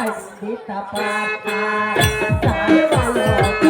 ಪಂಡಿತ ಪಾಪ ಸರ್ವಲೋಕ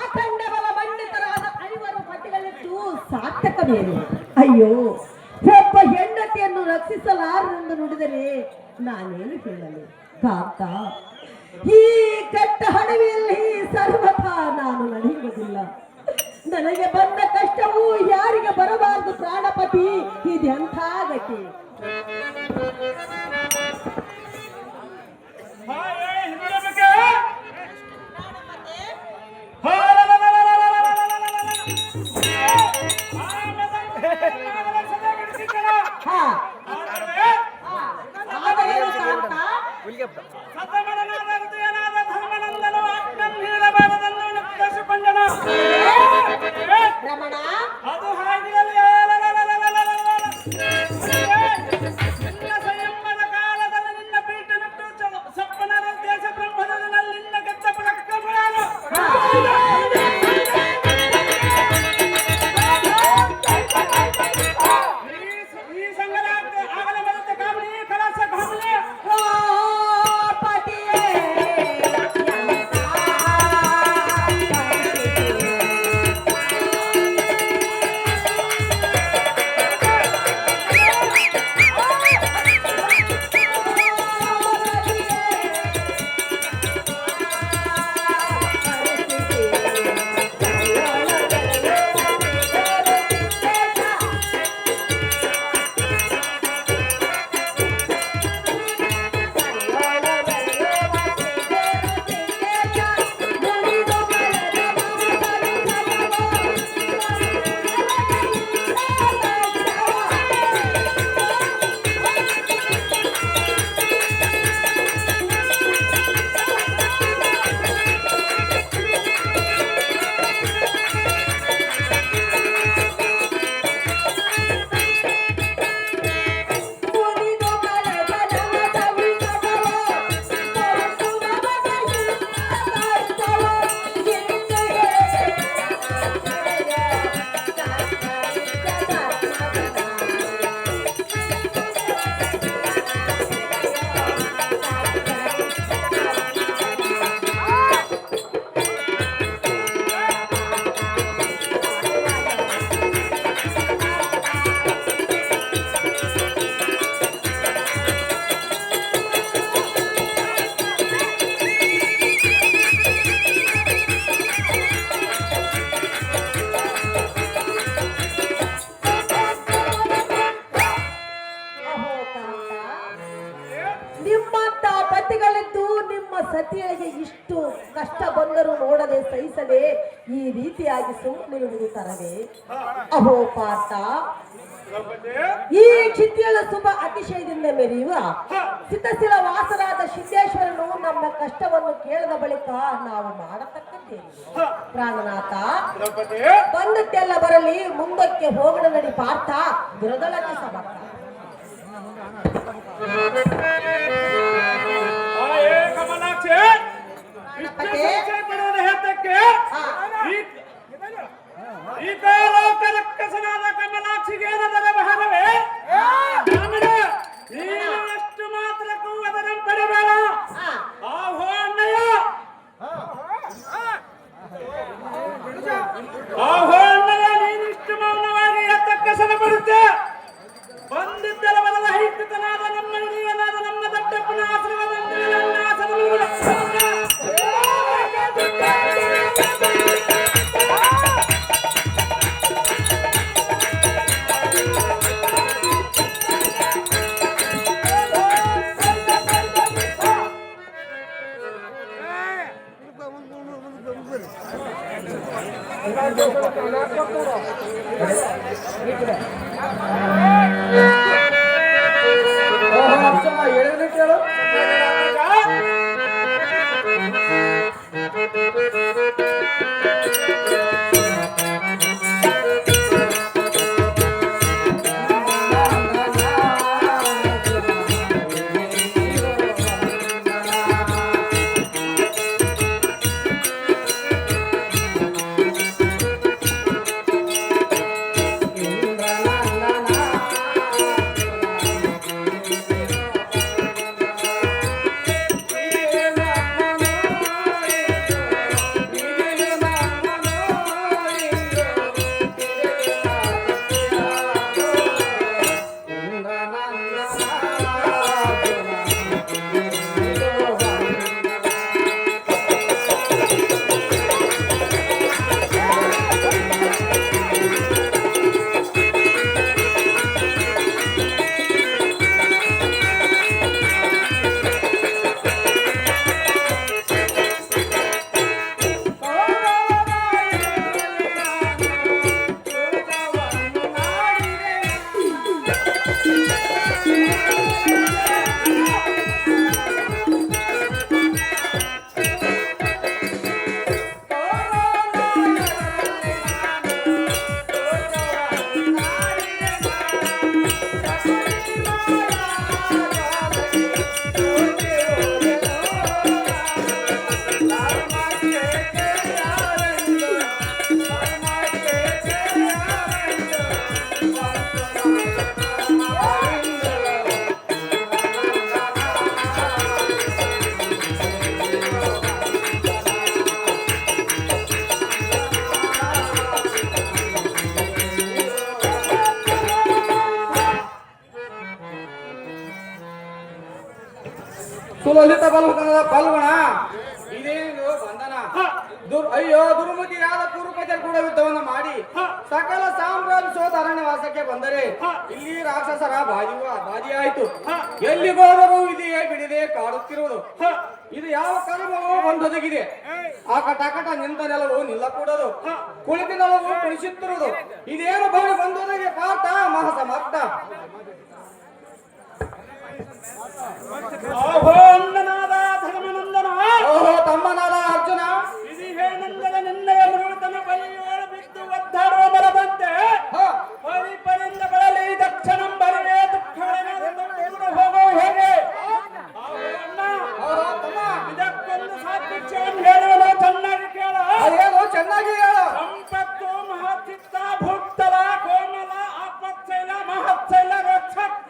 ಅಖಂಡ ಬಲ ಮಂಡಿತರಾದ ಐವರು ಪತಿಗಳಿದ್ದು ಸಾರ್ಥಕವೇನು? ಅಯ್ಯೋ, ಒಬ್ಬ ಹೆಂಡತಿಯನ್ನು ರಕ್ಷಿಸಲಾರರೆಂದು ನುಡಿದರೆ ನಾನೇನು ಹೇಳಲಿ ಕಾಂತ? ಈ ಕೆಟ್ಟ ಹಣವಿಯಲ್ಲಿ ಸರ್ವಥಾ ನಾನು ನಡೆಯುವುದಿಲ್ಲ. ನನಗೆ ಬಂದ ಕಷ್ಟವು ಯಾರಿಗೆ ಬರಬಾರದು ಪ್ರಾಣಪತಿ. ಇದೆಂಥ ಗತಿ? ರಮಣ, ಅದು ಸಂಯಮದ ಕಾಲದಲ್ಲಿ ನಿನ್ನ ಪೀಠ ನಟ್ಟು ಸಪ್ಪನ ದೇಶ ಬ್ರಹ್ಮದಲ್ಲಿ ನಿನ್ನ ಗೆದ್ದ ಈ ಸಂಗದ ಆಗಲೇ ಬರುತ್ತೆ ಕಾಮಣಿ ಕಲಾಸ ಕಾಮಣಿ ಸತಿಯಳಿಗೆ ಇಷ್ಟು ಕಷ್ಟ ಬಂದರೂ ನೋಡದೆ ಸಹಿಸದೆ ಈ ರೀತಿಯಾಗಿ ಸುಮ್ಮನಿರುವುದು ತರವೇ? ಅಹೋ ಪಾರ್ಥ, ಈ ಕ್ಷಿತಿಯಳ ಶುಭ ಅತಿಶಯದಿಂದ ಮೆರೆಯುವ ಚಿತ್ತಶಿಲ ವಾಸರಾದ ಸಿದ್ದೇಶ್ವರನು ನಮ್ಮ ಕಷ್ಟವನ್ನು ಕೇಳದ ಬಳಿಕ ನಾವು ಮಾಡತಕ್ಕದ್ದೇನು? ಪ್ರಾಣನಾಥ, ಬಂದದ್ದೆಲ್ಲ ಬರಲಿ, ಮುಂದಕ್ಕೆ ಹೋಗಣ ನಡಿ ಪಾರ್ಥ, ದುರದಳಕ್ಕೆ ಸಮರ್ಥ. ಈ ಲೋಕರಕ್ಕಸನಾದ ಕಮಲಾಕ್ಷಿಗೆ ಏನದರ ಬಹಳವೇ? ನೀನಷ್ಟು ಮಾತ್ರಕ್ಕೂ ಅದನ್ನು ಪಡೆಬೇಡ. ಆಹೋ ಅಣ್ಣಯ್ಯ, ಆಹೋ ಅಣ್ಣಯ್ಯ, ನೀನಿಷ್ಟು ಮೌನವಾಗಿ ಎತ್ತಕ್ಕಸನ ಪಡುತ್ತೆ. ಬಂದಿದ್ದರ ಬದಲ ಹೈಕೃತನಾದ ನಮ್ಮ ಹಿರಿಯನಾದ ನಮ್ಮ ದೊಡ್ಡಪ್ಪನ ಆಶ್ರಮದಲ್ಲಿ ನನ್ನ ಕೇಳು. ಸುಲಲಿತ ಬಲುಕನದ ಪಾಲ್ಗೊಣ ಇದೇನು ಬಂಧನ. ಅಯ್ಯೋ ದುರ್ಮುಖಿಯಾದ ಕುರುಪತಿಯ ಕೂಡ ಯುದ್ಧವನ್ನು ಮಾಡಿ ಸಕಲ ಸಾಮ್ರಾಜ್ಯ ಸೋತ ಅರಣ್ಯವಾಸಕ್ಕೆ ಬಂದರೆ ಇಲ್ಲಿ ರಾಕ್ಷಸರ ಬಾಧಿಯಾಯಿತು. ಎಲ್ಲಿಗೋದರೂ ಇದೆಯೇ ಬಿಡಿದೆ ಕಾಡುತ್ತಿರುವುದು. ಇದು ಯಾವ ಕರ್ಮವೂ ಬಂದೊದಗಿದೆ. ಆ ಕಟಕಟ ನಿಂತ ನೆಲವು ನಿಲ್ಲಕೂಡದು, ಕುಳಿತ ನೆಲವು ಕುಣಿಸುತ್ತಿರುವುದು. ಇದೇನು ಬಳಿ ಬಂದೊದಗಿ ಪಾರ್ಥ ಮಹಾಸಮರ್ಥ. ಓಹೋ ಅಂದನಾದ ಧರ್ಮನಂದನ, ಓಹೋ ತಮ್ಮನಾದ ಅರ್ಜುನ, ಇದಿಹೇನೆಂದರೆ ನಿನ್ನೆಯ ಮೃತನ ಬಲಿಯೋಳು ಬಿದ್ದು ಒದ್ದಾಡುವ ಮರದಂತೆ ಪರಿಪರಿಂದ ಬಳಲಿ ದಕ್ಷಿಣಂ ಬರಿವೆ ದುಃಖಗಳೇನಾದರೂ ಹೋಗೋ ಹೇಗೆ? ಇದಕ್ಕೊಂದು ಸಾದೃಶ್ಯವನ್ನು ಹೇಳುವನು, ಚೆನ್ನಾಗಿ ಕೇಳ. ಅದೇನು ಚೆನ್ನಾಗಿ ಹೇಳ. ಸಂಪತ್ತು ಮಹಚಿತ್ತ ಭೂತ್ತಲ ಕೋಮಲ ಆಪತ್ಸೈಲ ಮಹತ್ಸೈಲ ರಕ್ಷಕ್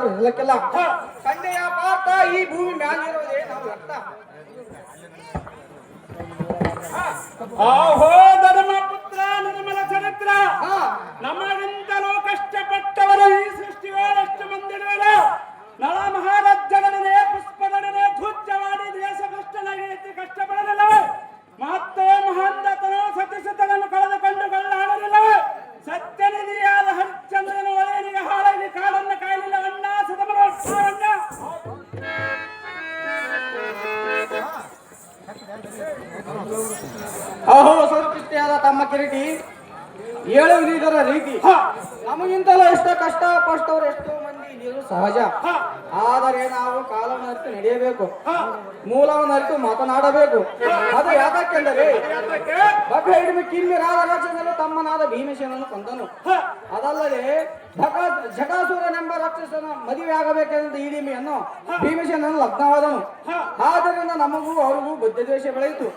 ಯಾರು ಇರ್ಲಕ್ಕಿಲ್ಲ ಕಂಡೆಯ ಪಾರ್ಥ ಈ ಭೂಮಿ ಮ್ಯಾಲಿರೋದೇ ನಾವು ವ್ಯಕ್ತ ಆಹೋ ಧರ್ಮ ಪುತ್ರ ನಿರ್ಮಲ ಚರಿತ್ರ ನಮಗಿಂತಲೂ ಕಷ್ಟಪಟ್ಟವರು ಈ ಸೃಷ್ಟಿಗಳಷ್ಟು ಮಂದಿಗಳು ನಳ ಮಹಾರಾಜ್ಯಗಳನ್ನೇ ಪುಷ್ಪಗಳನ್ನೇ ಧೂಜ್ಯವಾಡಿ ದೇಶ ಕಷ್ಟನಾಗಿ ಕಷ್ಟಪಡಲಿಲ್ಲ ಮಹತ್ತೇ ಮಹಾಂತತನು ಸತಿಸುತಗಳನ್ನು ಕಳೆದುಕೊಂಡು ಕೊಳ್ಳಾಡಲಿಲ್ಲ ಸತ್ಯನಿಧಿಯಾದ ಹರಿಶ್ಚಂದ್ರನ ಒಳೆಯನಿಗೆ ಹಾಳಾಗಿ ಕಾಡನ್ನು ಕಾಯಲಿಲ್ಲ ಅಣ್ಣ ಸುಗಮನ ಅಹೋ ಸಂಸ್ಕೃತಿಯಾದ ತಮ್ಮ ಕಿರೀಟಿ ಹೇಳುವುದರ ರೀತಿ ನಮಗಿಂತಲೂ ಎಷ್ಟೋ ಕಷ್ಟ ಪಟ್ಟವರು ಎಷ್ಟೋ ಮಂದಿ ಇಲ್ಲಿರು ಸಹಜ ಆದರೆ ನಾವು ಕಾಲವನ್ನು ಅರಿತು ನಡೆಯಬೇಕು ಮೂಲವನ್ನು ಅರಿತು ಮಾತನಾಡಬೇಕು ಅದು ಯಾಕೆಂದರೆ ಬಕ ಹಿಡಿಮೆ ಕಿಮ್ಮಿರಾದ ರಾಕ್ಷಸನು ತಮ್ಮನಾದ ಭೀಮಸೇನನ್ನು ಕೊಂದನು ಅದಲ್ಲದೆ ಜಟಾಸುರನೆಂಬ ರಾಕ್ಷಸನ ಮದುವೆ ಆಗಬೇಕೆಂದ ಹಿಡಿಮೆಯನ್ನು ಭೀಮಸೇನನ್ನು ಲಗ್ನವಾದನು ಆದ್ದರಿಂದ ನಮಗೂ ಅವರಿಗೂ ಬುದ್ಧದ್ವೇಷ ಬೆಳೆಯಿತು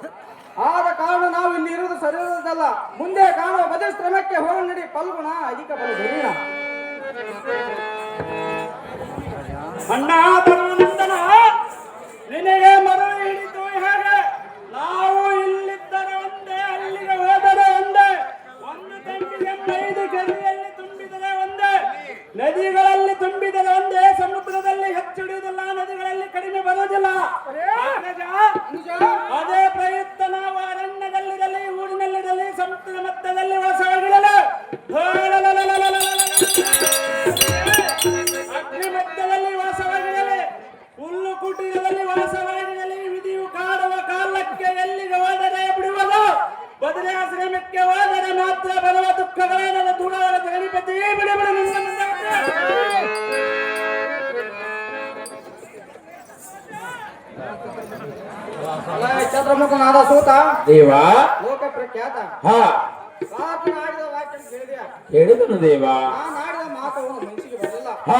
ಆದ ಕಾರಣ ನಾವು ಇಲ್ಲಿ ಇರುವುದು ಸರಿಯಾದಲ್ಲ ಮುಂದೆ ಕಾಣುವ ಬದಶ್ರಮಕ್ಕೆ ಹೋಗ ನಡಿ ಪಲ್ಗುಣ ಅಧಿಕ ಬಲ ಧುರೀಣ ಅಣ್ಣ ಧರ್ಮನಂದನ ನಿನಗೆ ಮರಳು ಹಿಡಿತು ಹೇಗೆ ನಾವು ಇಲ್ಲಿದ್ದರೆ ಒಂದೇ ಅಲ್ಲಿಗೆ ಹೋದರೆ ಒಂದೇ ಒಂದು ತಂಗಿಗೆ 5 ಕೆರೆಯಲ್ಲಿ ತುಂಬಿದರೆ ಒಂದೇ ನದಿಗಳಲ್ಲಿ ತುಂಬಿದರೆ ಒಂದೇ ಸಮುದ್ರದಲ್ಲಿ ಹೆಚ್ಚಿಡುವುದಿಲ್ಲ ನದಿಗಳಲ್ಲಿ ಕಡಿಮೆ ಬರುವುದಿಲ್ಲ ಅದೇ ಪ್ರಯುಕ್ತ ನಾವು ಅರಣ್ಯದಲ್ಲಿರಲಿ ಊರಿನಲ್ಲಿರಲಿ ಸಮುದ್ರ ಮಧ್ಯದಲ್ಲಿ ವಾಸವಾಗಿರಲಿ ಅಗ್ನಿ ಮಧ್ಯದಲ್ಲಿ ವಾಸವಾಗಿರಲಿ ಹುಲ್ಲು ಕುಟೀರದಲ್ಲಿ ವಾಸವಾಗಿರಲಿ ವಿಧಿಯು ಕಾಡುವ ಕಾಲಕ್ಕೆ ಎಲ್ಲಿಗೆ ಹೋದರೆ ಬಿಡುವುದು ಬದಲಾಶ್ರಮಕ್ಕೆ ಹೋದರೆ ಮಾತ್ರ ಬರುವ ದುಃಖಗಳೇನದ ದೂರವಾದ ಗಣಪತಿ ಬಿಡಿ ಬಿಡಿ ಚಂದ್ರಮುಖನಾದ ಸೂತ ದೇವ ಲೋಕ ಪ್ರಖ್ಯಾತ ಹಾ ಮಾತನಾಡಿದ ವಾಕ್ಯ ಕೇಳಿದೆಯಾ ಹೇಳಿದನು ದೇವ ನಾಡಿದ ಮಾತು ಅವನ ಮನಸ್ಸಿಗೆ ಬರಲಿಲ್ಲ ಹಾ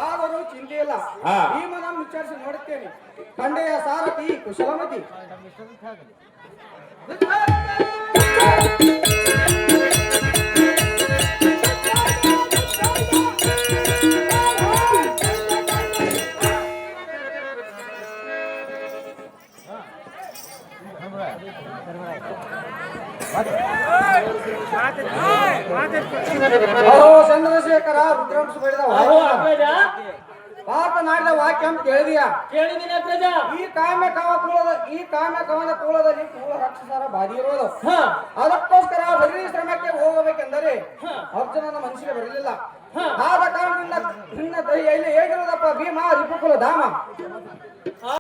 ಆದರೂ ಚಿಂತೆ ಇಲ್ಲ ಹಾ. ಭೀಮನನ್ನು ವಿಚಾರಿಸಿ ನೋಡುತ್ತೇನೆ ಕಂಡೆಯ ಸಾರಥಿ ಕುಶಲಮತಿ ಹಲೋ ಚಂದ್ರಶೇಖರ ರುದ್ರಾಂಶ ಬೆಳೆದ ಮಾತನಾಡಿದ ವಾಕ್ಯ ಅಂತ ಕೇಳಿದೀಯಾ ಈ ಕಾಮ್ಯ ಕವನ ಕೂಲದಲ್ಲಿ ಕೂಲ ರಾಕ್ಷಸರ ಬಾಧಿ ಇರೋದು ಅದಕ್ಕೋಸ್ಕರ ಬದಲಿ ಶ್ರಮಕ್ಕೆ ಹೋಗಬೇಕೆಂದರೆ ಅರ್ಜುನನ ಮನಸ್ಸಿಗೆ ಬರಲಿಲ್ಲ ಆದ ಕಾರಣದಿಂದ ನಿನ್ನ ದಯೆಯಲ್ಲಿ ಹೇಗಿರೋದಪ್ಪ ಭೀಮ ರಿಪುಕುಲ ಧಾಮ